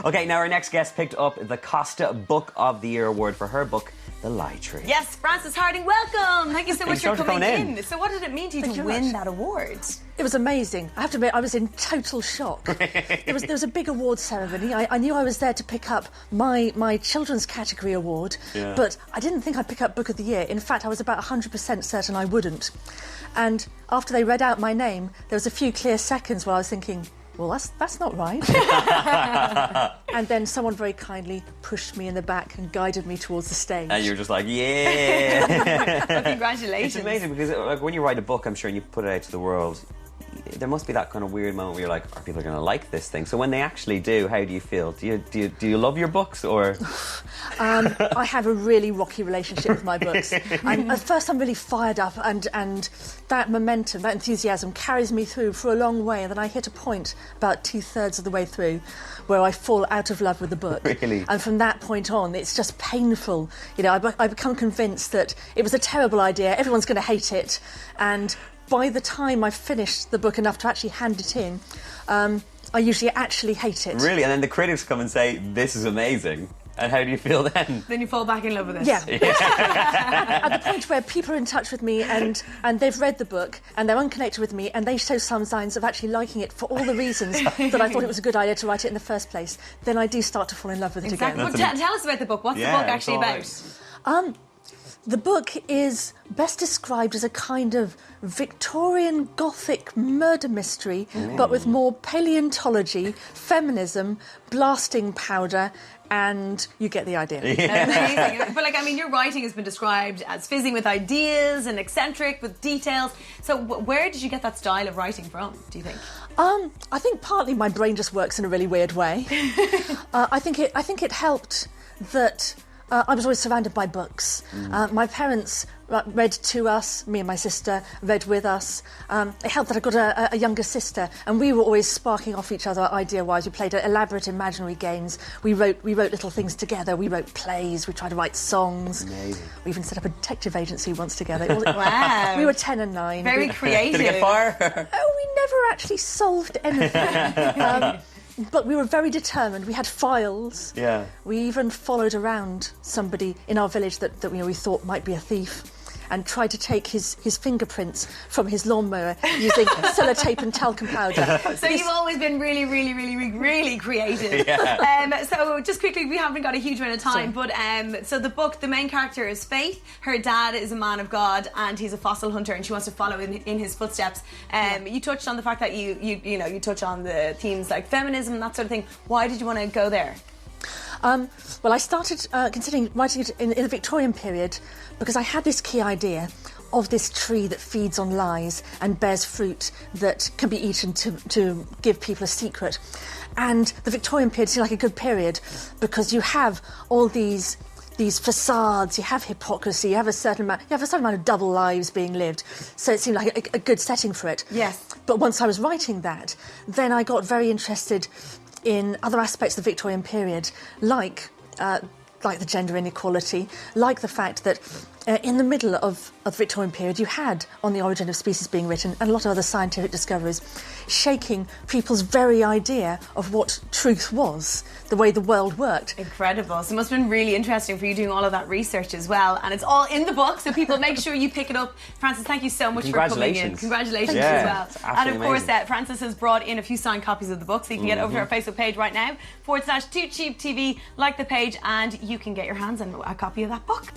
Okay, now our next guest picked up the Costa Book of the Year award for her book, The Lie Tree. Yes, Frances Hardinge, welcome. Thank you so much for coming in. So what did it mean to you to win that award? It was amazing. I have to admit, I was in total shock. There was a big award ceremony. I knew I was there to pick up my children's category award, but I didn't think I'd pick up Book of the Year. In fact, I was about 100% certain I wouldn't. And after they read out my name, there was a few clear seconds where I was thinking, well, that's not right. And then someone very kindly pushed me in the back and guided me towards the stage. And you were just like, yeah! Well, congratulations. It's amazing because like, when you write a book, I'm sure, and you put it out to the world, there must be that kind of weird moment where you're like, are people going to like this thing? So when they actually do, how do you feel? Do you love your books, or...? I have a really rocky relationship with my books. At first I'm really fired up and that momentum, that enthusiasm carries me through for a long way, and then I hit a point about 2/3 of the way through where I fall out of love with the book. Really? And from that point on, it's just painful. You know, I become convinced that it was a terrible idea, everyone's going to hate it, and by the time I've finished the book enough to actually hand it in, I usually actually hate it. Really? And then the critics come and say, this is amazing. And how do you feel then? Then you fall back in love with it. Yeah. At the point where people are in touch with me and they've read the book and they're unconnected with me and they show some signs of actually liking it for all the reasons that I thought it was a good idea to write it in the first place, then I do start to fall in love with it again. Well, tell us about the book. What's the book actually about? The book is best described as a kind of Victorian Gothic murder mystery, but with more paleontology, feminism, blasting powder, and you get the idea. Amazing. But, like, I mean, your writing has been described as fizzing with ideas and eccentric with details. So where did you get that style of writing from, do you think? I think partly my brain just works in a really weird way. I think it helped that I was always surrounded by books. My parents read to us, me and my sister read with us. It helped that I got a younger sister, and we were always sparking off each other idea-wise. We played elaborate imaginary games. We wrote little things together. We wrote plays. We tried to write songs. Amazing. We even set up a detective agency once together. Wow. We were 10 and 9. Very creative. Did it get far? Oh, we never actually solved anything. But we were very determined. We had files. Yeah. We even followed around somebody in our village that we thought might be a thief, and tried to take his fingerprints from his lawnmower using sellotape and talcum powder. So you've always been really, really, really, really, really creative. Yeah. So just quickly, we haven't got a huge amount of time, but so the book, the main character is Faith. Her dad is a man of God and he's a fossil hunter, and she wants to follow in his footsteps. You touched on the fact that you touch on the themes like feminism and that sort of thing. Why did you want to go there? Well, I started considering writing it in the Victorian period because I had this key idea of this tree that feeds on lies and bears fruit that can be eaten to give people a secret. And the Victorian period seemed like a good period because you have all these facades, you have hypocrisy, you have a certain amount of double lives being lived. So it seemed like a good setting for it. Yes. But once I was writing that, then I got very interested in other aspects of the Victorian period, like the gender inequality, like the fact that in the middle of the Victorian period you had On the Origin of Species being written and a lot of other scientific discoveries shaking people's very idea of what truth was, the way the world worked. Incredible. So it must have been really interesting for you doing all of that research as well, and it's all in the book, so people make sure you pick it up. Frances, thank you so much for coming in. Congratulations as well. And of course Frances has brought in a few signed copies of the book, so you can get over to our Facebook page right now /2cheaptv, like the page, and you can get your hands on a copy of that book.